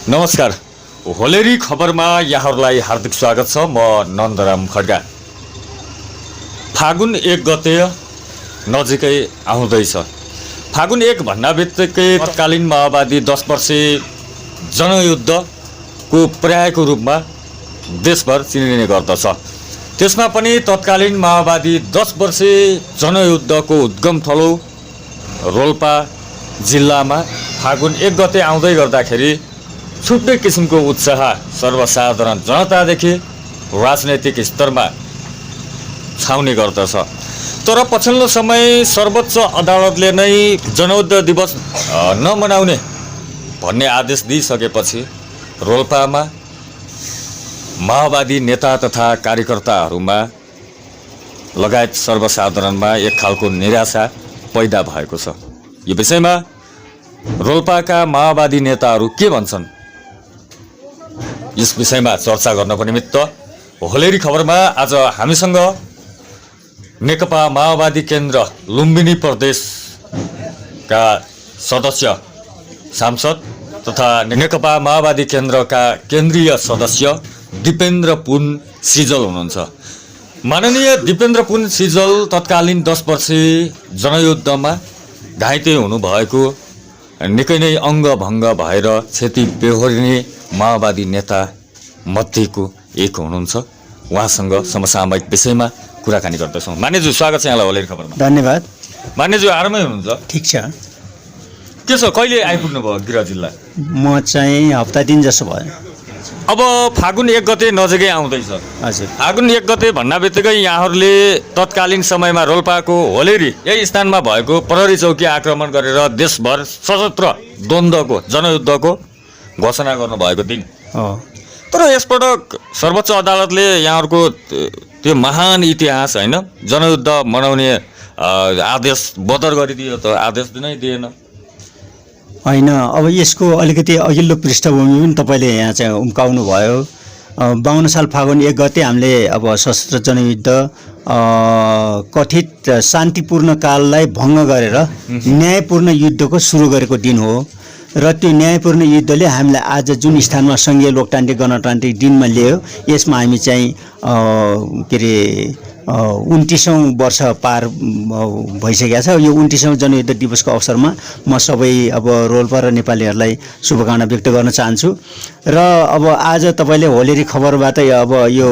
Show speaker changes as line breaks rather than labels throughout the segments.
नमस्कार। होलेरी खबरमा यहाँहरूलाई हार्दिक स्वागत छ। म नन्दराम खड्का। फागुन 1 गते नजिकै आउँदैछ। फागुन 1 भन्ना बित्तिकै तत्कालीन माओवादी 10 वर्षे जनयुद्धको पर्यायको रूपमा देशभर चिनिने गर्दछ। त्यसमा पनि तत्कालीन माओवादी 10 वर्षे जनयुद्धको उद्गम थलो रोल्पा जिल्लामा फागुन 1 गते आउँदै गर्दाखेरि छुट्टै किसिमको उत्साह सर्वसाधारण जनतादेखि राजनैतिक स्तरमा छाउने गर्दछ। तर पछिल्लो समय सर्वोच्च अदालतले नै जनयुद्ध दिवस नमनाउने भन्ने आदेश दिइसकेपछि रोल्पामा माओवादी नेता तथा कार्यकर्ताहरूमा लगायत सर्वसाधारणमा एक खालको निराशा पैदा भएको छ। यो विषयमा रोल्पाका माओवादी नेताहरू के भन्छन्, यस विषयमा चर्चा गर्नको निमित्त होलेरी खबरमा आज हामीसँग नेकपा माओवादी केन्द्र लुम्बिनी प्रदेशका सदस्य सांसद तथा नेकपा माओवादी केन्द्रका केन्द्रीय सदस्य दिपेन्द्र पुन सिजल हुनुहुन्छ। माननीय दिपेन्द्र पुन सिजल तत्कालीन 10 वर्षे जनयुद्धमा घाइते हुनुभएको निकै नै अङ्गभङ्ग भएर क्षति बेहोरिने माओवादी नेता मध्येको एक हुनुहुन्छ। उहाँसँग समसामयिक विषयमा कुराकानी गर्दछौँ। मान्यज्यू, स्वागत छ यहाँलाई होलेरी खबरमा।
धन्यवाद।
मान्यज्यू आरामै हुनुहुन्छ?
ठिक छ।
के छ, कहिले आइपुग्नु भयो गृह जिल्ला?
म चाहिँ हप्ता दिन जसो भयो।
अब फागुन 1 गते नजिकै आउँदैछ।
हजुर।
फागुन 1 गते भन्ना बित्तिकै यहाँहरूले तत्कालीन समयमा रोल्पाको होलेरी यही स्थानमा भएको प्रहरी चौकी आक्रमण गरेर देशभर सशस्त्र द्वन्द्वको जनयुद्धको घोषणा गर्नुभएको दिन
हो।
तर यसपटक सर्वोच्च अदालतले यहाँहरूको त्यो महान इतिहास होइन जनयुद्ध मनाउने आदेश बदर गरिदियो। त आदेश दिनै दिएन।
होइन, अब यसको अलिकति अघिल्लो पृष्ठभूमि पनि तपाईँले यहाँ चाहिँ उम्काउनु भयो। 52 साल फागुन 1 गते हामीले अब सशस्त्र जनयुद्ध कथित शान्तिपूर्ण काललाई भङ्ग गरेर न्यायपूर्ण युद्धको सुरु गरेको दिन हो। र त्यो न्यायपूर्ण युद्धले हामीलाई आज जुन स्थानमा सङ्घीय लोकतान्त्रिक गणतान्त्रिक दिनमा ल्यायो, यसमा हामी चाहिँ के अरे 29औं वर्ष पार भइसकेको छ। यो 29औं जनयुद्ध दिवसको अवसरमा म सबै अब रोल्पा र नेपालीहरूलाई शुभकामना व्यक्त गर्न चाहन्छु। र अब आज तपाईँले होलेरी खबरबाट अब यो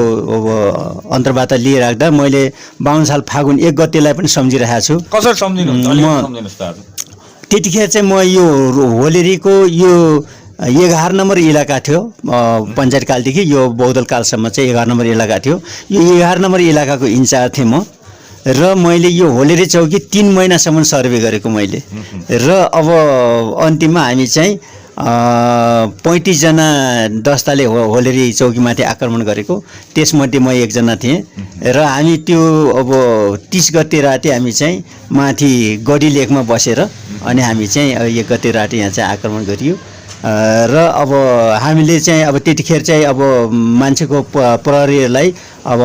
अन्तर्वार्ता लिइराख्दा मैले 52 साल फागुन 1 गतेलाई पनि सम्झिरहेको छु।
कसरी सम्झिनुहुन्छ?
त्यतिखेर चाहिँ म यो होलेरीको यो 11 नम्बर इलाका थियो। पञ्चायत कालदेखि यो बहुदल कालसम्म चाहिँ 11 नम्बर इलाका थियो। यो 11 नम्बर इलाकाको इन्चार्ज थिएँ म। र मैले यो होलेरी चौकी 3 महिनासम्म सर्वे गरेको मैले। र अब अन्तिममा हामी चाहिँ 35 जना दस्ताले होलेरी चौकीमाथि आक्रमण गरेको, त्यसमध्ये म एकजना थिएँ। र हामी त्यो अब 30 गते राति हामी चाहिँ माथि गढी लेकमा बसेर अनि हामी चाहिँ 1 गते राति यहाँ चाहिँ आक्रमण गरियो। र अब हामीले चाहिँ अब त्यतिखेर चाहिँ अब मान्छेको प्रहरीहरूलाई अब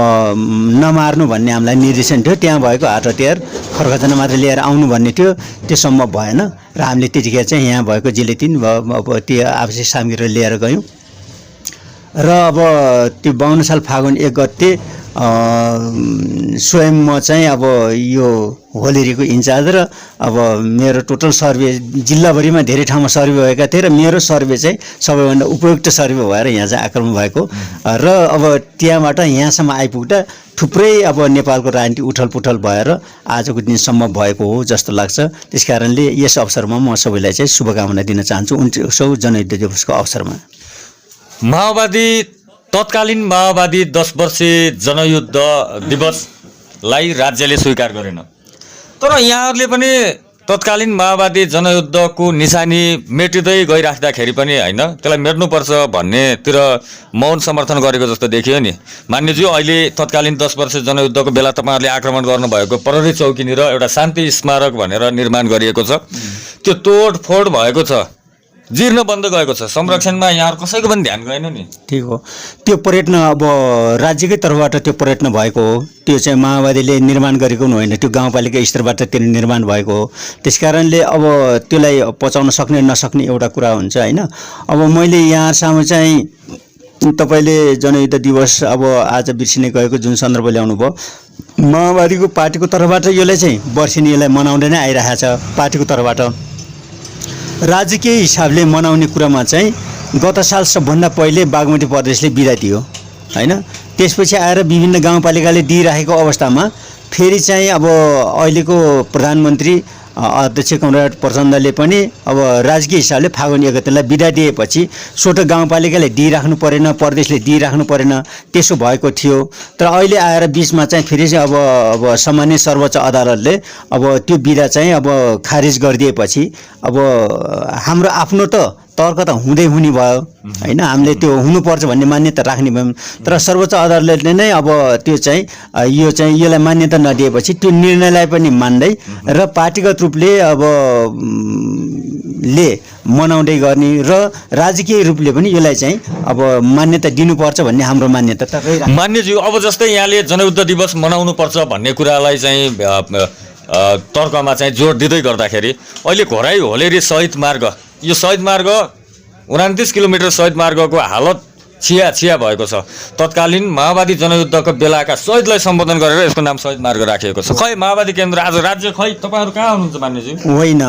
नमार्नु भन्ने हामीलाई निर्देशन थियो। त्यहाँ भएको हात हतियार खर्खजना मात्र लिएर आउनु भन्ने थियो, त्यो सम्भव भएन। र हामीले त्यतिखेर चाहिँ यहाँ भएको जिलेटिन अब त्यो आवश्यक सामग्रीहरू लिएर गयौँ। र अब त्यो 52 साल फागुन 1 गते स्वयं म चाहिँ अब यो होलेरीको इन्चार्ज र अब मेरो टोटल सर्वे जिल्लाभरिमा धेरै ठाउँमा सर्वे भएका थिए र मेरो सर्वे चाहिँ सबैभन्दा उपयुक्त सर्वे भएर यहाँ चाहिँ आक्रमण भएको। र अब त्यहाँबाट यहाँसम्म आइपुग्दा थुप्रै अब नेपालको राजनीति उठलपुठल भएर आजको दिन सम्भव भएको हो जस्तो लाग्छ। त्यसकारणले यस अवसरमा म सबैलाई चाहिँ शुभकामना दिन चाहन्छु 29औं जनयुद्ध दिवसको अवसरमा।
माओवादी तत्कालीन माओवादी 10 वर्षे जनयुद्ध दिवसलाई राज्यले स्वीकार गरेन। तर यहाँहरूले पनि तत्कालीन माओवादी जनयुद्धको निशानी मेटिँदै गइराख्दाखेरि पनि होइन त्यसलाई मेट्नुपर्छ भन्नेतिर मौन समर्थन गरेको जस्तो देखियो नि। मान्यज्यू, अहिले तत्कालीन 10 वर्ष जनयुद्धको बेला तपाईँहरूले आक्रमण गर्नुभएको प्रहरी चौकीनिर एउटा शान्ति स्मारक भनेर निर्माण गरिएको छ। त्यो तोडफोड भएको छ जीर्ण बन्द गएको छ। संरक्षणमा यहाँहरू कसैको पनि ध्यान गएन नि।
ठिक हो, त्यो पर्यटन अब राज्यकै तर्फबाट त्यो पर्यटन भएको हो। त्यो चाहिँ माओवादीले निर्माण गरेको पनि होइन, त्यो गाउँपालिका स्तरबाट त्यो निर्माण भएको हो। त्यस कारणले अब त्यसलाई पचाउन सक्ने नसक्ने एउटा कुरा हुन्छ होइन। अब मैले यहाँसम्म चाहिँ तपाईँले जनयुद्ध दिवस अब आज बिर्सिने गएको जुन सन्दर्भ ल्याउनु भयो, माओवादीको पार्टीको तर्फबाट यसलाई चाहिँ वर्षेनी यसलाई मनाउँदै नै आइरहेको छ। पार्टीको तर्फबाट राजकीय हिसाबले मनाउने कुरामा चाहिँ गत साल सबभन्दा पहिले बागमती प्रदेशले बिदा दियो होइन। त्यसपछि आएर विभिन्न गाउँपालिकाले दिइराखेको अवस्थामा फेरि चाहिँ अब अहिलेको प्रधानमन्त्री अध्यक्ष कमरेड प्रचण्डले पनि अब राजकीय हिसाबले फागुन 1 गतेलाई बिदा दिएपछि छोटो गाउँपालिकाले दिइराख्नु परेन, प्रदेशले दिइराख्नु परेन, त्यसो भएको थियो। तर अहिले आएर बिचमा चाहिँ फेरि चाहिँ अब सामान्य सर्वोच्च अदालतले अब त्यो बिदा चाहिँ अब खारिज गरिदिएपछि अब हाम्रो आफ्नो त तर्क त हुँदै हुने भयो होइन। हामीले त्यो हुनुपर्छ भन्ने मान्यता राख्ने भयौँ, तर सर्वोच्च अदालतले नै अब त्यो चाहिँ यसलाई मान्यता नदिएपछि त्यो निर्णयलाई पनि मान्दै र पार्टीगत रूपले अब ले मनाउँदै गर्ने र राजकीय रूपले पनि यसलाई चाहिँ अब मान्यता दिनुपर्छ भन्ने हाम्रो मान्यता त रहिरहेको।
मान्यज्यू, अब जस्तै यहाँले जनयुद्ध दिवस मनाउनुपर्छ भन्ने कुरालाई चाहिँ तर्कमा चाहिँ जोड दिँदै गर्दाखेरि अहिले घोराई होलेरी शहीद मार्ग, यो शहीद मार्ग 29 किलोमिटर शहीद मार्गको हालत छिया भएको छ। तत्कालीन माओवादी जनयुद्धको बेलाका शहीदलाई सम्बोधन गरेर यसको नाम शहीद मार्ग राखिएको छ। खै माओवादी केन्द्र आज राज्य खै तपाईँहरू कहाँ हुनुहुन्छ मान्यज्यू?
होइन,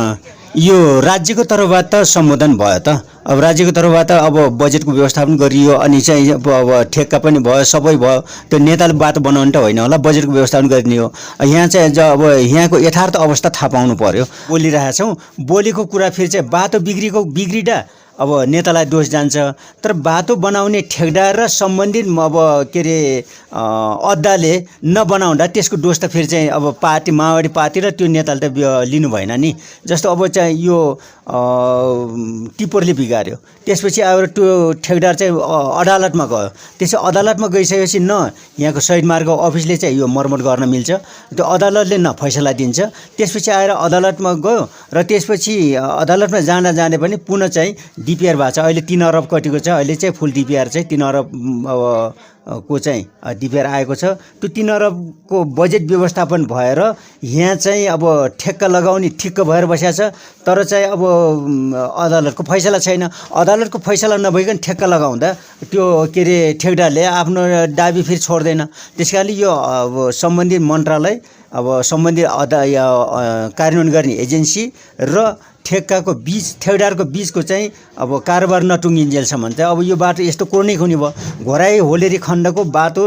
यो राज्यको तर्फबाट सम्बोधन भयो त। अब राज्यको तर्फबाट अब बजेटको व्यवस्थापन गरियो अनि चाहिँ अब ठेक्का पनि भयो, सबै भयो। त्यो नेताले बाटो बनाउनु त होइन होला, बजेटको व्यवस्थापन गरिने हो। यहाँ चाहिँ अब यहाँको यथार्थ अवस्था थाहा पाउनु पर्यो। बोलिरहेछौँ, बोलेको कुरा फेरि चाहिँ बाटो बिग्रिँदा अब नेतालाई दोष जान्छ, तर बाटो बनाउने ठेकदार र सम्बन्धित अब के अरे अड्डाले नबनाउँदा त्यसको दोष त फेरि चाहिँ अब पार्टी माओवादी पार्टी र त्यो नेताले त लिनु भएन नि। जस्तो अब चाहिँ यो टिप्परले बिगार्यो, त्यसपछि आएर त्यो ठेकदार चाहिँ अदालतमा गयो। त्यसै अदालतमा गइसकेपछि न यहाँको शहीद मार्ग अफिसले चाहिँ यो मर्मत गर्न मिल्छ, त्यो अदालतले न फैसला दिन्छ। त्यसपछि आएर अदालतमा गयो र त्यसपछि अदालतमा जाँदा पनि पुनः चाहिँ डिपिआर भएको छ। अहिले 3 अरब कतिको छ, अहिले चाहिँ फुल डिपिआर चाहिँ 3 अरब को चाहिँ डिपिआर आएको छ। त्यो 3 अरबको बजेट व्यवस्थापन भएर यहाँ चाहिँ अब ठेक्का लगाउने ठिक्क भएर बसेको छ, तर चाहिँ अब अदालतको फैसला छैन। अदालतको फैसला नभइकन ठेक्का लगाउँदा त्यो के अरे ठेकदारले आफ्नो दाबी फेरि छोड्दैन। त्यस कारणले यो अब सम्बन्धित मन्त्रालय, अब सम्बन्धित कार्यान्वयन गर्ने एजेन्सी र ठेकदारको बीचको चाहिँ अब कारोबार नटुङ्गिन्जेलसम्म चाहिँ अब यो बाटो यस्तो क्रोनिक हुने भयो। घोराई होलेरी खण्डको बाटो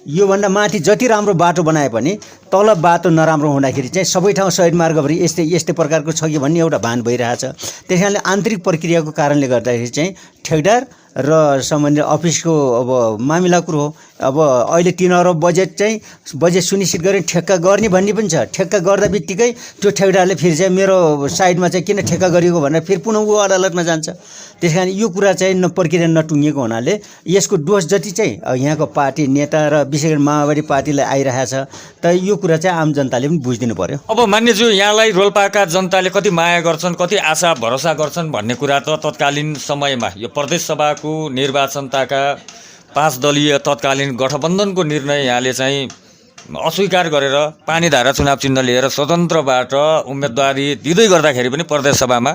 योभन्दा माथि जति राम्रो बाटो बनाए पनि तल बाटो नराम्रो हुँदाखेरि चाहिँ सबै ठाउँ शहीद मार्गभरि यस्तै प्रकारको छ कि भन्ने एउटा भान भइरहेछ। त्यस कारणले आन्तरिक प्रक्रियाको कारणले गर्दाखेरि चाहिँ ठेकदार र सम्बन्धित अफिसको अब मामिला कुरो हो। अब अहिले 3 अरब बजेट सुनिश्चित गरेर ठेक्का गर्ने भन्ने पनि छ। ठेक्का गर्दा बित्तिकै त्यो ठेकदारले फेरि चाहिँ मेरो साइडमा चाहिँ किन ठेक्का गरिएको भनेर फेरि पुनः ऊ अदालतमा जान्छ। त्यस कारण यो कुरा चाहिँ प्रक्रिया नटुङ्गिएको हुनाले यसको दोष जति चाहिँ यहाँको पार्टी नेता र विशेष गरी माओवादी पार्टीलाई आइरहेको छ, तर यो कुरा चाहिँ आम जनताले पनि बुझिदिनु पर्यो।
अब मान्यज्यू, यहाँलाई रोल्पाका जनताले कति माया गर्छन्, कति आशा भरोसा गर्छन् भन्ने कुरा त तत्कालीन समयमा यो प्रदेश सभाको निर्वाचनताका 5 दलीय तत्कालीन गठबन्धनको निर्णय यहाँले चाहिँ अस्वीकार गरेर पानीधारा चुनाव चिन्ह लिएर स्वतन्त्रबाट उम्मेदवारी दिँदै गर्दाखेरि पनि प्रदेश सभामा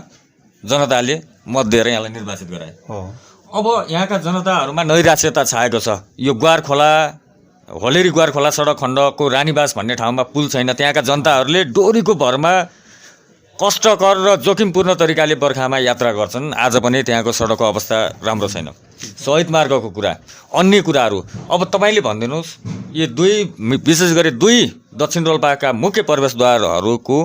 जनताले मत दिएर यहाँलाई निर्वाचित गराए। अब यहाँका जनताहरूमा नैराश्यता छाएको छ। यो होलेरी ग्वारखोला सडक खण्डको रानीबास भन्ने ठाउँमा पुल छैन। त्यहाँका जनताहरूले डोरीको भरमा कष्टकर र जोखिमपूर्ण तरिकाले बर्खामा यात्रा गर्छन्। आज पनि त्यहाँको सडकको अवस्था राम्रो छैन। शहीद मार्गको कुरा, अन्य कुराहरू अब तपाईँले भनिदिनुहोस्, यो विशेष गरी 2 दक्षिण रोल्पाका मुख्य प्रवेशद्वारहरूको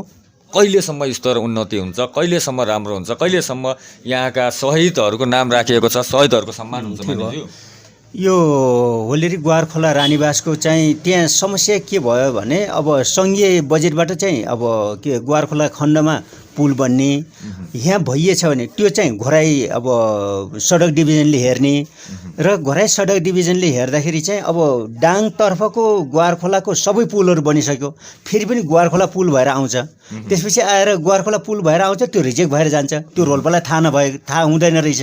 कहिलेसम्म स्तर उन्नति हुन्छ, कहिलेसम्म राम्रो हुन्छ, कहिलेसम्म यहाँका शहीदहरूको नाम राखिएको छ, शहीदहरूको सम्मान हुन्छ?
यो होलेरी ग्वारखोला रानीबासको चाहिँ त्यहाँ समस्या के भयो भने अब सङ्घीय बजेटबाट चाहिँ अब के ग्वारखोला खण्डमा पुल बन्ने यहाँ भइएछ भने त्यो चाहिँ घोराई अब सडक डिभिजनले हेर्ने र घोराई सडक डिभिजनले हेर्दाखेरि चाहिँ अब डाङतर्फको ग्वारखोलाको सबै पुलहरू बनिसक्यो, फेरि पनि ग्वारखोला पुल भएर आउँछ, त्यसपछि आएर ग्वारखोला पुल भएर आउँछ, त्यो रिजेक्ट भएर जान्छ, त्यो रोल्पालाई थाहा हुँदैन रहेछ।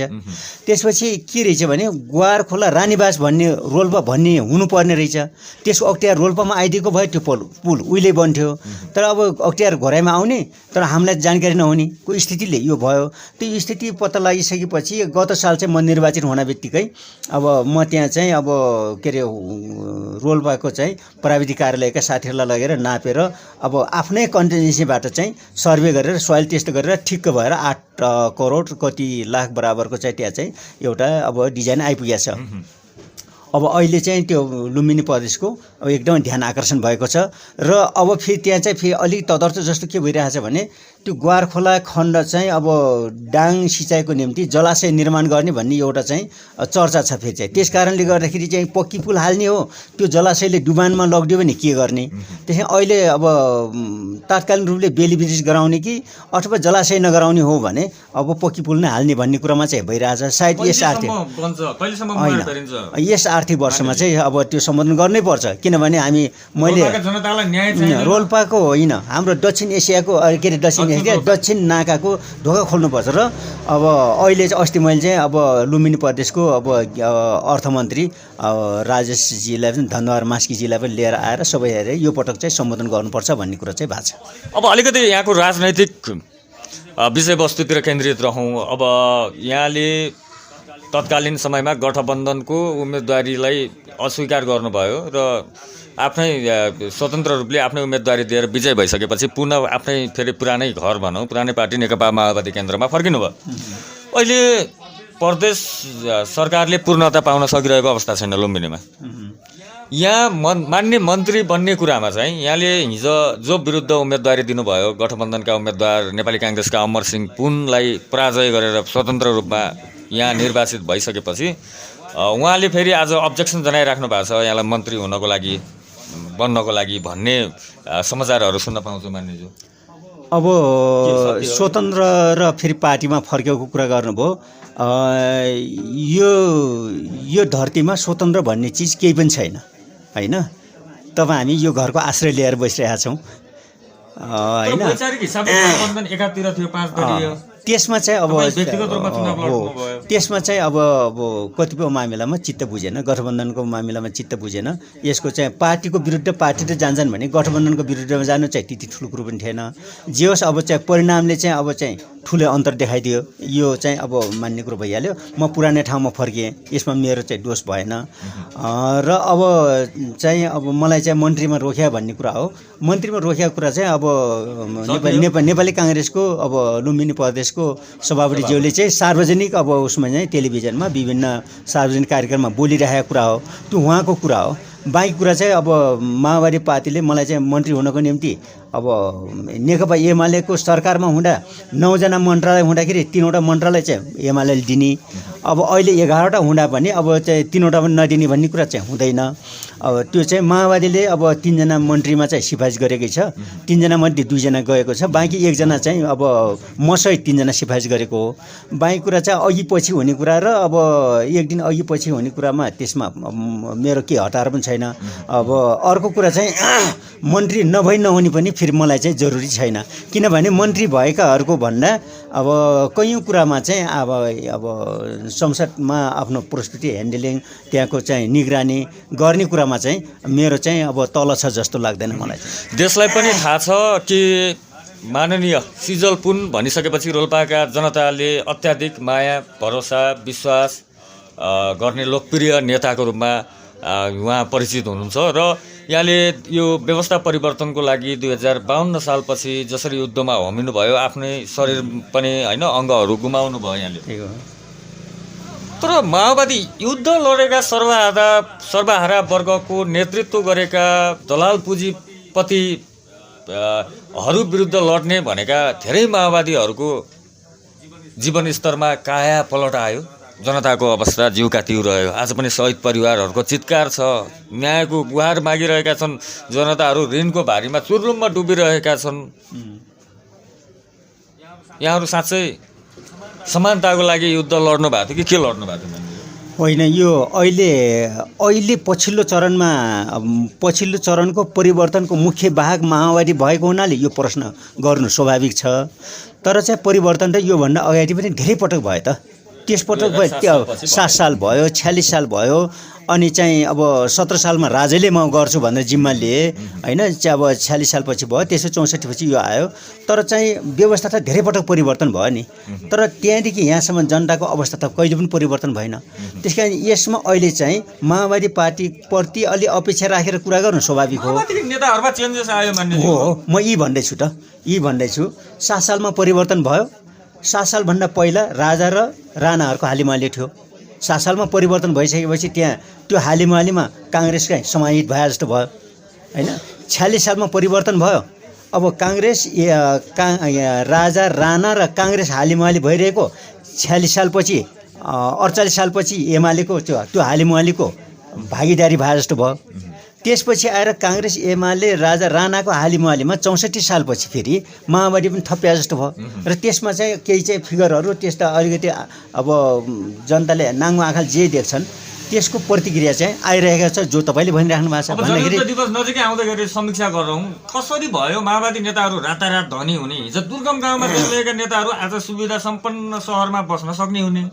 त्यसपछि के रहेछ भने ग्वारखोला रानीबास भन्ने रोल्पा भन्ने हुनुपर्ने रहेछ, त्यसको अख्तियार रोल्पामा आइदिएको भयो, त्यो पुल उहिले बन्थ्यो, तर अब अख्तियार घोराइमा आउने तर हामीलाई जानकारी नहुनेको स्थितिले यो भयो। त्यो स्थिति पत्ता लगाइसकेपछि गत साल चाहिँ म निर्वाचित हुन बित्तिकै अब म त्यहाँ चाहिँ अब के अरे रोल्पाको चाहिँ प्राविधिक कार्यालयका साथीहरूलाई लगेर नापेर अब आफ्नै कन्टिजेन्सीबाट चाहिँ सर्वे गरेर सोइल टेस्ट गरेर ठिक्क भएर 8 करोड कति लाख बराबरको चाहिँ त्यहाँ चाहिँ एउटा अब डिजाइन आइपुगेको छ। अब अहिले चाहिँ त्यो लुम्बिनी प्रदेशको अब एकदमै ध्यान आकर्षण भएको छ र अब फेरि त्यहाँ चाहिँ फेरि अलिक तदर्थ जस्तो के भइरहेछ भने त्यो ग्वारखोला खण्ड चाहिँ अब डाङ सिँचाइको निम्ति जलाशय निर्माण गर्ने भन्ने एउटा चाहिँ चर्चा छ फेरि चाहिँ। त्यस कारणले गर्दाखेरि चाहिँ पक्की पुल हाल्ने हो, त्यो जलाशयले डुबानमा लगिदियो भने के गर्ने, त्यसै अहिले अब तात्कालीन रूपले बेली ब्रिज गराउने कि अथवा जलाशय नगराउने हो भने अब पक्की पुल नै हाल्ने भन्ने कुरामा चाहिँ भइरहेछ। सायद यस आर्थिक वर्षमा चाहिँ अब त्यो सम्बोधन गर्नै पर्छ, किनभने मैले रोल्पाको होइन हाम्रो दक्षिण एसियाको के अरे दक्षिण नाकाको ढोका खोल्नुपर्छ। र अब अहिले चाहिँ अस्ति मैले चाहिँ अब लुम्बिनी प्रदेशको अब अर्थमन्त्री राजेशजीलाई पनि धनबहादुर मास्कीजीलाई पनि लिएर आएर सबै हेरेर यो पटक चाहिँ सम्बोधन गर्नुपर्छ भन्ने कुरा चाहिँ भएको छ।
अब अलिकति यहाँको राजनैतिक विषयवस्तुतिर केन्द्रित रहौँ। अब यहाँले तत्कालीन समयमा गठबन्धनको उम्मेदवारीलाई अस्वीकार गर्नुभयो र आफ्नै स्वतन्त्र रूपले आफ्नै उम्मेदवारी दिएर विजय भइसकेपछि पुनः आफ्नै फेरि पुरानै घर भनौँ पुरानै पार्टी नेकपा माओवादी केन्द्रमा फर्किनुभयो। अहिले प्रदेश सरकारले पूर्णता पाउन सकिरहेको अवस्था छैन लुम्बिनीमा। यहाँ मान्य मन्त्री बन्ने कुरामा चाहिँ यहाँले हिजो जो विरुद्ध उम्मेदवारी दिनुभयो गठबन्धनका उम्मेदवार नेपाली काङ्ग्रेसका अमर सिंह पुनलाई पराजय गरेर स्वतन्त्र रूपमा यहाँ निर्वाचित भइसकेपछि उहाँले फेरि आज अब्जेक्सन जनाइराख्नु भएको छ यहाँलाई मन्त्री हुनको लागि बन्नको लागि भन्ने समाचारहरू सुन्न पाउँछु मान्यज्यू।
अब स्वतन्त्र र फेरि पार्टीमा फर्केको कुरा गर्नुभयो। यो धरतीमा स्वतन्त्र भन्ने चिज केही पनि छैन होइन। तब हामी यो घरको आश्रय लिएर बसिरहेका छौँ होइन। त्यसमा चाहिँ अब त्यसमा चाहिँ अब कतिपय मामिलामा चित्त बुझेन, गठबन्धनको मामिलामा चित्त बुझेन। यसको चाहिँ पार्टीको विरुद्ध पार्टी त जान्छन् भने गठबन्धनको विरुद्धमा जानु चाहिँ त्यति ठुलो कुरो पनि थिएन। जे होस् अब चाहिँ परिणामले चाहिँ अब चाहिँ ठुलो अन्तर देखाइदियो, यो चाहिँ अब मान्ने कुरो भइहाल्यो। म पुरानै ठाउँमा फर्किएँ, यसमा मेरो चाहिँ दोष भएन। र अब चाहिँ अब मलाई चाहिँ मन्त्रीमा रोक्या भन्ने कुरा हो। मन्त्रीमा रोकेको कुरा चाहिँ अब नेपाली काङ्ग्रेसको अब लुम्बिनी प्रदेशको सभापतिज्यूले चाहिँ सार्वजनिक अब उसमा चाहिँ टेलिभिजनमा विभिन्न सार्वजनिक कार्यक्रममा बोलिरहेको कुरा हो, त्यो उहाँको कुरा हो। बाँकी कुरा चाहिँ अब माओवादी पार्टीले मलाई चाहिँ मन्त्री हुनको निम्ति अब नेकपा एमालेको सरकारमा हुँदा 9 जना मन्त्रालय हुँदाखेरि 3वटा मन्त्रालय चाहिँ एमालेले दिने, अब अहिले 11वटा हुँदा पनि अब चाहिँ 3वटा पनि नदिने भन्ने कुरा चाहिँ हुँदैन। अब त्यो चाहिँ माओवादीले अब 3 जना मन्त्रीमा चाहिँ सिफारिस गरेकै छ, 3 जना मध्ये 2 जना गएको छ, बाँकी 1 जना चाहिँ अब मसहित 3 जना सिफारिस गरेको हो। बाँकी कुरा चाहिँ अघि पछि हुने कुरा र अब एक दिन अघि पछि हुने कुरामा त्यसमा मेरो के हतार पनि छैन। अब अर्को कुरा चाहिँ मन्त्री नभई नहुने पनि फेरि मलाई चाहिँ जरुरी छैन, किनभने मन्त्री भएकाहरूको भन्दा अब कयौँ कुरामा चाहिँ अब संसदमा आफ्नो प्रस्तुति ह्यान्डलिङ त्यहाँको चाहिँ निगरानी गर्ने कुरामा चाहिँ मेरो चाहिँ अब तल छ जस्तो लाग्दैन मलाई।
देशलाई पनि थाहा छ कि माननीय सिजल पुन भनिसकेपछि रोल्पाका जनताले अत्याधिक माया भरोसा विश्वास गर्ने लोकप्रिय नेताको रूपमा उहाँ परिचित हुनुहुन्छ र यहाँले यो व्यवस्था परिवर्तनको लागि 2052 सालपछि जसरी युद्धमा होमिनु भयो, आफ्नै शरीर पनि होइन अङ्गहरू गुमाउनु भयो यहाँले। तर माओवादी युद्ध लडेका सर्वहारा वर्गको नेतृत्व गरेका दलाल पुँजीपतिहरू विरुद्ध लड्ने भनेका धेरै माओवादीहरूको जीवनस्तरमा काया पलट आयो, जनताको अवस्था जिउका तिउ रह्यो। आज पनि शहीद परिवारहरूको चित्कार छ, न्यायको गुहार मागिरहेका छन्, जनताहरू ऋणको भारीमा चुर्लुममा डुबिरहेका छन्। यहाँहरू साँच्चै समानताको लागि युद्ध लड्नु भएको थियो कि के लड्नु भएको थियो?
होइन, यो अहिले पछिल्लो चरणको परिवर्तनको मुख्य वाहक माओवादी भएको हुनाले यो प्रश्न गर्नु स्वाभाविक छ। तर चाहिँ परिवर्तन त योभन्दा अगाडि पनि धेरै पटक भयो त। त्यसपटक भयो 7 साल भयो, 46 साल भयो, अनि चाहिँ अब 17 सालमा राजाले म गर्छु भनेर जिम्मा लिए होइन। चाहिँ अब 46 सालपछि भयो, त्यसो 64 पछि यो आयो। तर चाहिँ व्यवस्था त धेरै पटक परिवर्तन भयो नि। तर त्यहाँदेखि यहाँसम्म जनताको अवस्था त कहिले पनि परिवर्तन भएन। त्यस कारण यसमा अहिले चाहिँ माओवादी पार्टीप्रति अलि अपेक्षा राखेर कुरा गर्नु स्वाभाविक हो।
नेताहरूमा चेन्जेस आयो भन्ने
हो, म यी भन्दैछु 7 सालमा परिवर्तन भयो। 7 सालभन्दा पहिला राजा र राणाहरूको हालिमाली थियो। 7 सालमा परिवर्तन भइसकेपछि त्यहाँ त्यो हालिमालीमा काङ्ग्रेस कहीँ समाहित भए जस्तो भयो होइन। 46 सालमा परिवर्तन भयो। अब काङ्ग्रेस राजा राणा र काङ्ग्रेस हालिमाली भइरहेको 46 सालपछि 48 सालपछि एमालेको त्यो हालिमालीको भागीदारी भए जस्तो भयो। त्यसपछि आएर काङ्ग्रेस एमाले राजा राणाको हालिमालीमा 64 सालपछि फेरि माओवादी पनि थप्या जस्तो भयो। र त्यसमा चाहिँ केही चाहिँ फिगरहरू त्यस्ता अलिकति अब जनताले नाङ्गो आँखाले जे देख्छन् त्यसको प्रतिक्रिया चाहिँ आइरहेको छ, जो तपाईँले भनिराख्नु भएको छ।
भन्दाखेरि दिवस नजिकै आउँदै गरी समीक्षा गरौँ, कसरी भयो माओवादी नेताहरू रातारात धनी हुने? हिजो दुर्गम गाउँमा जन्मिएका नेताहरू आज सुविधा सम्पन्न सहरमा बस्न सक्ने हुने,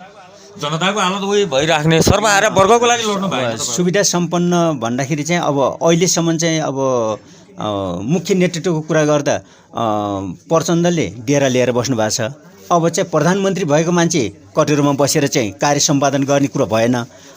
जनताको हालत उही भइराख्ने सर्वहारा वर्गको लागि लड्नु भएको।
सुविधा सम्पन्न भन्दाखेरि चाहिँ अब अहिलेसम्म चाहिँ अब मुख्य नेतृत्वको कुरा गर्दा प्रचण्डले डेरा लिएर बस्नु भएको छ। अब चाहिँ प्रधानमन्त्री भएको मान्छे कटेरोमा बसेर चाहिँ कार्य सम्पादन गर्ने कुरो भएन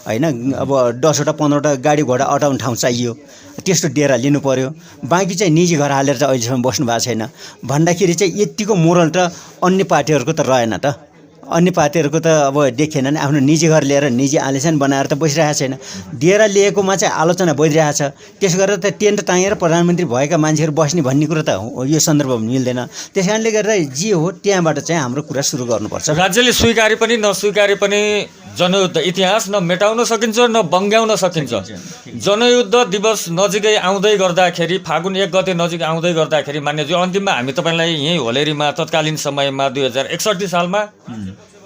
होइन। अब 10वटा 15वटा गाडी घोडा अटाउने ठाउँ चाहियो, त्यस्तो डेरा लिनु पर्यो। बाँकी चाहिँ निजी घर हालेर चाहिँ अहिलेसम्म बस्नु भएको छैन भन्दाखेरि चाहिँ यतिको मोरल त अन्य पार्टीहरूको त रहेन त। अन्य पार्टीहरूको त अब देखेन नि, आफ्नो निजी घर लिएर निजी आलिसान बनाएर त बसिरहेको छैन। डेरा लिएकोमा चाहिँ आलोचना भइरहेको छ। त्यसो गरेर त टेन्ट टाँगेर प्रधानमन्त्री भएका मान्छेहरू बस्ने भन्ने कुरो त यो सन्दर्भमा मिल्दैन। त्यस कारणले गर्दा जे हो त्यहाँबाट चाहिँ हाम्रो कुरा सुरु गर्नुपर्छ।
राज्यले स्वीकारे पनि नस्वीकारे पनि जनयुद्ध इतिहास न मेटाउन सकिन्छ न बङ्ग्याउन सकिन्छ। जनयुद्ध दिवस नजिकै आउँदै गर्दाखेरि, फागुन 1 गते नजिक आउँदै गर्दाखेरि मान्यज्यू, अन्तिममा हामी तपाईँलाई यहीँ होलेरीमा तत्कालीन समयमा 2061 सालमा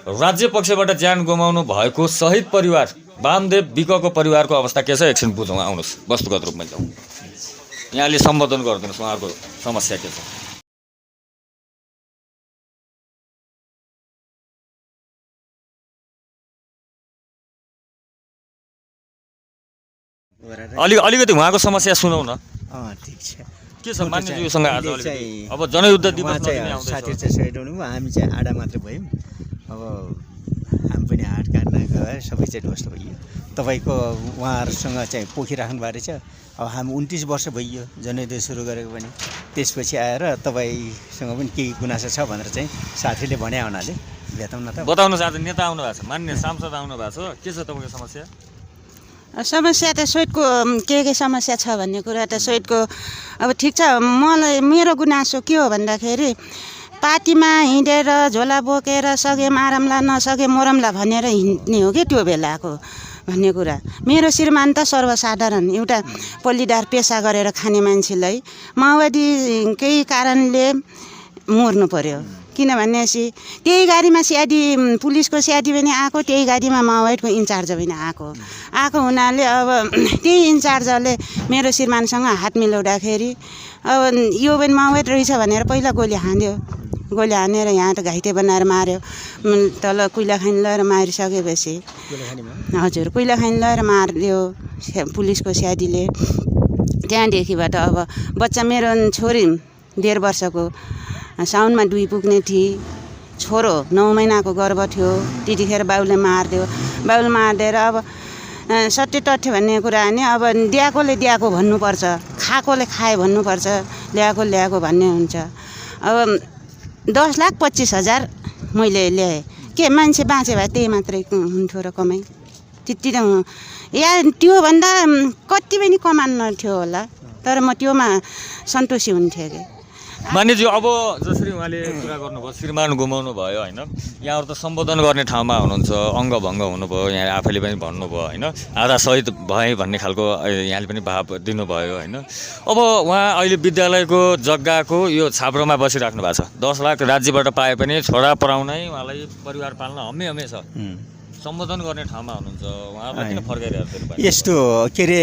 राज्य पक्षबाट ज्यान गुमाउनु भएको शहीद परिवार वामदेव विकको परिवारको अवस्था के छ एकछिन बुझौँ। आउनुहोस्, वस्तुगत रूपमा जाउँ। यहाँले सम्बोधन गरिदिनुहोस्, उहाँहरूको समस्या के छ? अलिकति उहाँको समस्या सुनौ न।
ठिक छ,
के छ मान्यज्यूसँग आज अब जनयुद्ध दिवस
चाहिँ साथीहरू चाहिँ सहिद हुनुभयो, हामी चाहिँ आडा मात्र भयौँ। अब हामी पनि हाट काट्न गयो, सबै चाहिँ ध्वस्त भइयो। तपाईँको उहाँहरूसँग चाहिँ पोखिराख्नु भएको रहेछ। अब हामी 29 वर्ष भइयो जनयुद्ध सुरु गरेको पनि। त्यसपछि आएर तपाईँसँग पनि केही गुनासो छ भनेर चाहिँ साथीले भने हुनाले भेटौँ न त।
बताउनु चाहन्छ, नेता आउनु भएको छ, मान्य सांसद आउनु भएको छ, के छ तपाईँको समस्या?
समस्या त शहीदको के समस्या छ भन्ने कुरा त शहीदको अब ठिक छ। मलाई मेरो गुनासो के हो भन्दाखेरि पार्टीमा हिँडेर झोला बोकेर सके मारमला नसके मोरमला भनेर हिँड्ने हो कि त्यो बेलाको भन्ने कुरा। मेरो श्रीमान त सर्वसाधारण एउटा पल्लीदार पेसा गरेर खाने मान्छेलाई माओवादी केही कारणले मर्नु पर्यो। किनभनेपछि त्यही गाडीमा स्याडी पुलिसको स्याडी पनि आएको, त्यही गाडीमा माओवादीको इन्चार्ज पनि आएको हुनाले अब त्यही इन्चार्जले मेरो श्रीमानसँग हात मिलाउँदाखेरि अब यो पनि माओवादी रहेछ भनेर पहिला गोली हानेर यहाँ त घाइते बनाएर मार्यो। तल कुइलाखानी लगेर मारिसकेपछि हजुर कुइलाखानी लगेर मारिदियो पुलिसको स्याडीले। त्यहाँदेखिबाट अब बच्चा मेरो छोरी 1.5 वर्षको साउनमा 2 पुग्ने थिए, छोरो 9 महिनाको गर्भ थियो। त्यतिखेर बाउले मारिदियो। बाउले मारिदिएर अब सट्टे टट्टे भन्ने कुरा नि अब दिएकोले दिएको भन्नुपर्छ, खाएकोले खाए भन्नुपर्छ, ल्याएको भन्ने हुन्छ। अब 10,25,000 मैले ल्याएँ। के मान्छे बाँचे भए त्यही मात्रै हुन्थ्यो र कमाइ त्यति त या त्योभन्दा कति पनि कमाउनु थियो होला, तर म त्योमा सन्तोषी हुन्थेँ कि।
मानिज्यू अब जसरी उहाँले कुरा गर्नुभयो श्रीमान गुमाउनु भयो होइन यहाँहरू त सम्बोधन गर्ने ठाउँमा हुनुहुन्छ अङ्गभङ्ग हुनुभयो यहाँ आफैले पनि भन्नुभयो होइन आधा सहिद भए भन्ने खालको यहाँले पनि भाव दिनुभयो होइन अब उहाँ अहिले विद्यालयको जग्गाको यो छाप्रोमा बसिराख्नु भएको छ 10 लाख राज्यबाट पाए पनि छोरा पढाउनै उहाँलाई परिवार पाल्न हम्मे छ सम्बोधन गर्ने ठाउँमा हुनुहुन्छ उहाँलाई किन फर्काइरहेको
यस्तो के अरे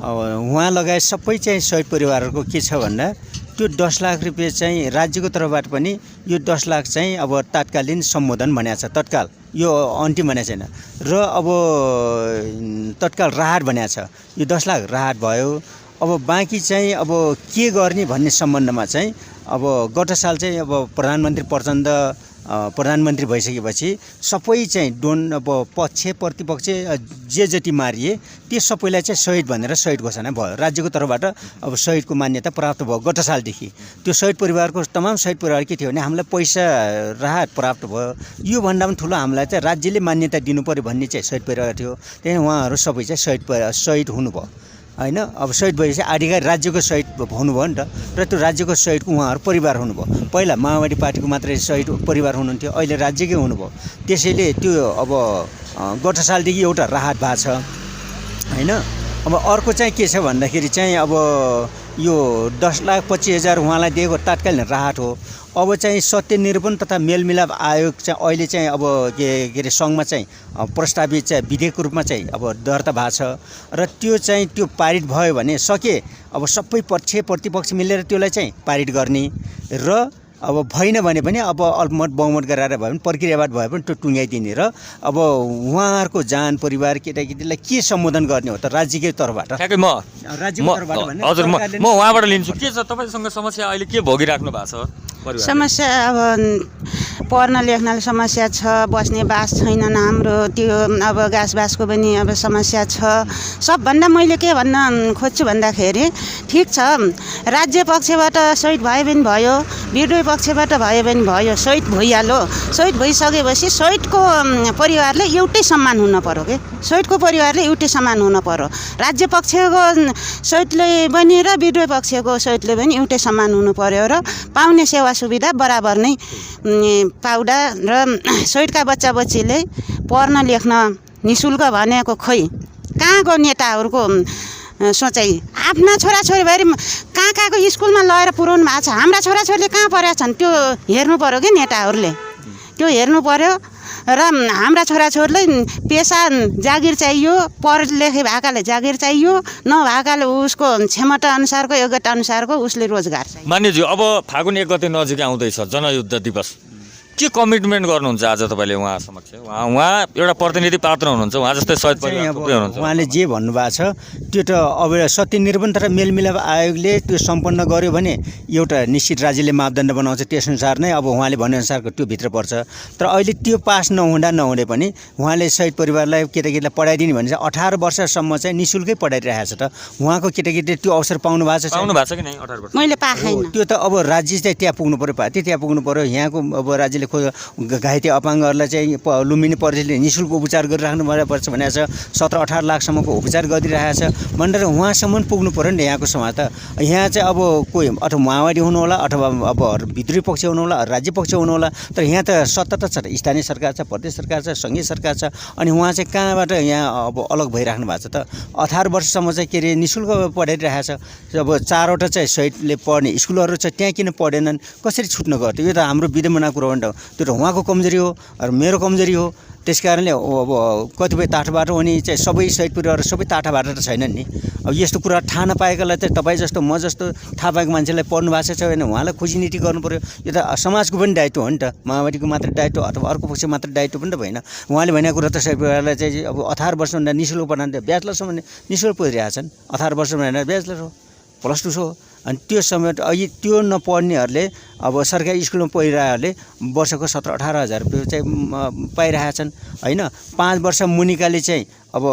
उहाँ लगायत सबै चाहिँ शहीद परिवारहरूको के छ भन्दा त्यो 10 लाख रुपियाँ चाहिँ राज्यको तर्फबाट पनि यो 10 लाख चाहिँ अब तात्कालीन सम्बोधन भनेको छ तत्काल यो अन्तिम भनेको छैन र अब तत्काल राहत भनेको छ यो 10 लाख राहत भयो अब बाँकी चाहिँ अब के गर्ने भन्ने सम्बन्धमा चाहिँ अब गत साल चाहिँ अब प्रधानमन्त्री भइसकेपछि सबै चाहिँ अब पक्ष प्रतिपक्ष जे जति मारिए त्यो सबैलाई चाहिँ शहीद भनेर शहीद घोषणा भयो राज्यको तर्फबाट अब शहीदको मान्यता प्राप्त भयो गत सालदेखि त्यो शहीद परिवारको तमाम शहीद परिवार के थियो भने हामीलाई पैसा राहत प्राप्त भयो यो भन्दा पनि ठुलो हामीलाई चाहिँ राज्यले मान्यता दिनु पर्यो भन्ने चाहिँ शहीद परिवार थियो त्यही उहाँहरू सबै चाहिँ शहीद हुनुभयो होइन अब शहीद भएपछि आधिकारिक राज्यको शहीद हुनुभयो नि त र त्यो राज्यको शहीदको उहाँहरू परिवार हुनुभयो पहिला माओवादी पार्टीको मात्रै शहीद परिवार हुनुहुन्थ्यो अहिले राज्यकै हुनुभयो त्यसैले त्यो अब गत सालदेखि एउटा राहत भएको छ होइन अब अर्को चाहिँ के छ भन्दाखेरि चाहिँ अब यो 10,25,000 उहाँलाई दिएको तात्कालीन राहत हो अब चाहिँ सत्यनिरूपण तथा मेलमिलाप आयोग चाहिँ अहिले चाहिँ अब के अरे सङ्घमा चाहिँ प्रस्तावित चाहिँ विधेयकको रूपमा चाहिँ अब दर्ता भएको छ र त्यो चाहिँ त्यो पारित भयो भने सके अब सबै पक्ष प्रतिपक्ष मिलेर त्यसलाई चाहिँ पारित गर्ने र अब भएन भने पनि अब अल्पमत बहुमत गराएर भए पनि प्रक्रियाबाट भए पनि त्यो टुङ्गाइदिने र अब उहाँहरूको जान परिवार केटाकेटीलाई के सम्बोधन गर्ने हो त राज्यकै तर्फबाट
ठ्याक्कै हजुर म उहाँबाट लिन्छु के छ तपाईँसँग समस्या अहिले के भोगिराख्नु भएको छ
समस्या अब पढ्न लेख्न समस्या छ बस्ने बास छैनन् हाम्रो त्यो अब घाँसबासको पनि अब समस्या छ सबभन्दा मैले के भन्न खोज्छु भन्दाखेरि ठिक छ राज्य पक्षबाट शहीद भए पनि भयो विरोधी पक्षबाट भए पनि भयो शहीद भइहाल्यो शहीद भइसकेपछि शहीदको परिवारले एउटै सम्मान हुन पर्यो के शहीदको परिवारले एउटै सम्मान हुन पर्यो राज्य पक्षको शहीदले पनि र विरोधी पक्षको शहीदले पनि एउटै सम्मान हुनु पर्यो र पाउने सेवा सुविधा बराबर नै पाउँदा र शहीदका बच्चा बच्चीले पढ्न लेख्न निशुल्क भनेको खोइ कहाँको नेताहरूको सोचाइ आफ्ना छोराछोरी भएर कहाँको स्कुलमा लगेर पुर्याउनु भएको छ हाम्रा छोराछोरीले कहाँ पढेका छन् त्यो हेर्नु पर्यो कि नेताहरूले त्यो हेर्नु पर्यो र हाम्रा छोराछोरीलाई पेसा जागिर चाहियो पढ लेखे भएकाले जागिर चाहियो नभएकाले उसको क्षमता अनुसारको योग्यता अनुसारको उसले रोजगार चाहियो
मान्यज्यू अब फागुन 1 गते नजिक आउँदैछ जनयुद्ध दिवस के कमिटमेन्ट गर्नुहुन्छ आज तपाईँले उहाँ समक्ष उहाँ एउटा प्रतिनिधि पात्र हुनुहुन्छ उहाँ जस्तै शहीद परिवार हुनुहुन्छ
उहाँले जे भन्नुभएको छ त्यो त अब सत्यनिरूपण तथा मेलमिलाप आयोगले त्यो सम्पन्न गर्यो भने एउटा निश्चित राज्यले मापदण्ड बनाउँछ त्यसअनुसार नै अब उहाँले भनेअनुसारको त्यो भित्र पर्छ तर अहिले त्यो पास नहुँदै पनि उहाँले शहीद परिवारलाई केटाकेटीलाई पढाइदिने भने चाहिँ 18 वर्षसम्म चाहिँ निःशुल्कै पढाइरहेको छ त उहाँको केटाकेटीले त्यो अवसर पाउनु भएको छ
कि नै 18 वर्ष
मैले पाएँ
त्यो त अब राज्य चाहिँ त्यहाँ पुग्नु पर्यो त्यहाँ पुग्नु पर्यो यहाँको अब राज्यले घाइते अपाङ्गहरूलाई चाहिँ लुम्बिनी प्रदेशले निःशुल्क उपचार गरिराख्नु पर्छ भनेको छ 17-18 लाखसम्मको उपचार गरिरहेको छ भनेर उहाँसम्म पुग्नु पर्यो नि यहाँ समाज त यहाँ चाहिँ अब कोही अथवा माओवादी हुनु होला अथवा अब विद्रोही पक्ष हुनु होला राज्य पक्ष हुनु होला तर यहाँ त सत्ता त छ स्थानीय सरकार छ प्रदेश सरकार छ सङ्घीय सरकार छ अनि उहाँ चाहिँ कहाँबाट यहाँ अब अलग भइराख्नु भएको छ त 18 वर्षसम्म चाहिँ के अरे निःशुल्क पढाइरहेको छ अब 4वटा चाहिँ शहीदले पढ्ने स्कुलहरू छ त्यहाँ किन पढेनन् कसरी छुट्न गर्थ्यो यो त हाम्रो विडम्बना कुरो हो नि त त्यो त उहाँको कमजोरी हो र मेरो कमजोरी हो त्यस कारणले अब कतिपय टाढाबाट अनि चाहिँ सबै शहीद परिवार सबै टाढाबाट त छैनन् नि अब यस्तो कुरा थाहा नपाएकोलाई चाहिँ तपाईँ जस्तो म जस्तो थाहा पाएको मान्छेलाई पढ्नु भएको छ भने उहाँलाई खोजी नीति गर्नु पर्यो यो त समाजको पनि दायित्व हो नि त माओवादीको मात्र दायित्व अथवा अर्को पक्ष मात्र दायित्व पनि त भएन उहाँले भनेको कुरा त शहीद परिवारलाई चाहिँ अब 18 वर्षभन्दा निःशुल्क पढाउँदा ब्याचलरसम्म निःशुल्क पढिरहेका छन् 18 वर्षमा होइन ब्याचलर हो +2 हो अनि त्यो समय अहिले त्यो नपढ्नेहरूले अब सरकारी स्कुलमा पढिरहेकोहरूले वर्षको 17-18 हजार रुपियाँ चाहिँ पाइरहेका छन् होइन 5 वर्ष मुनिकाले चाहिँ अब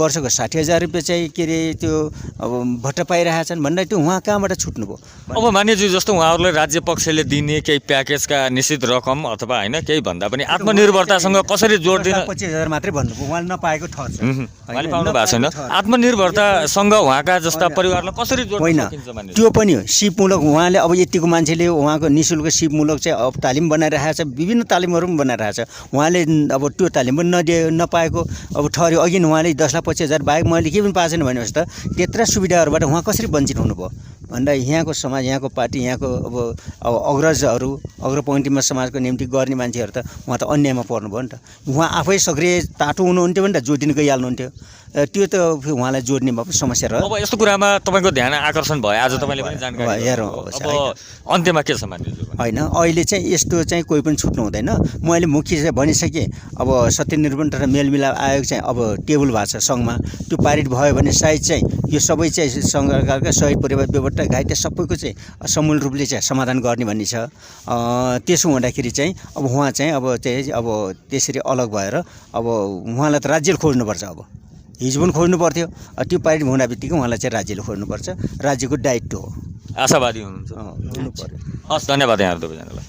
वर्षको 60,000 रुपियाँ चाहिँ के अरे त्यो अब भत्ता पाइरहेका छन् भन्दा त्यो उहाँ कहाँबाट छुट्नुभयो
अब मान्यज्यू जस्तो उहाँहरूलाई राज्य पक्षले दिने केही प्याकेजका निश्चित रकम अथवा होइन केही भन्दा पनि आत्मनिर्भरतासँग कसरी जोड दिन
25,000 मात्रै भन्नुभयो उहाँले नपाएको ठहर छ
उहाँले पाउनु भएको छैन आत्मनिर्भरतासँग उहाँका जस्ता परिवारलाई कसरी जोड
होइन होइन
सकिन्छ भन्ने?
त्यो पनि हो सिपमूलक उहाँले अब यतिको मान्छेले उहाँको निःशुल्क सिपमूलक चाहिँ अब तालिम बनाइरहेको छ विभिन्न तालिमहरू पनि बनाइरहेको छ उहाँले अब त्यो तालिम पनि नपाएको अब ठहर्यो अघि उहाँले 10,25,000 बाहेक मैले के पनि पाएको छैन भनेपछि त त्यत्रा सुविधाहरूबाट उहाँ कसरी वञ्चित हुनुभयो भन्दा यहाँको समाज यहाँको पार्टी यहाँको अब अग्रजहरू अग्रपङ्क्तिमा समाजको निम्ति गर्ने मान्छेहरू त उहाँ त अन्यायमा पर्नुभयो नि त उहाँ आफै सक्रिय ताटो हुनुहुन्थ्यो भने त जोडिन गइहाल्नुहुन्थ्यो त्यो त उहाँलाई जोड्ने भयो समस्या रह्यो
अब यस्तो कुरामा तपाईँको ध्यान आकर्षण भयो आज तपाईँले पनि जानकारी
हेरौँ
अब अन्त्यमा के छ मान्यज्यू
होइन अहिले चाहिँ यस्तो चाहिँ कोही पनि छुट्नु हुँदैन मैले मुख्य चाहिँ भनिसकेँ अब सत्यनिर्पण तथा मेलमिलाप आयोग चाहिँ अब टेबल भएको छ सङ्घमा त्यो पारित भयो भने सायद चाहिँ यो सबै चाहिँ सङ्घका शहीद परिवार बेपत्ता घाइते सबैको चाहिँ समूल रूपले चाहिँ समाधान गर्ने भन्ने छ त्यसो हुँदाखेरि चाहिँ अब उहाँ चाहिँ अब त्यसरी अलग भएर अब उहाँलाई त राज्यले खोज्नुपर्छ अब हिजो पनि खोज्नु पर्थ्यो त्यो पारित हुँदा बित्तिकै उहाँलाई चाहिँ राज्यले खोज्नुपर्छ राज्यको दायित्व हो
आशावादी हुनुहुन्छ
हुनु पर्यो
हस् धन्यवाद यहाँहरू दुवैजनालाई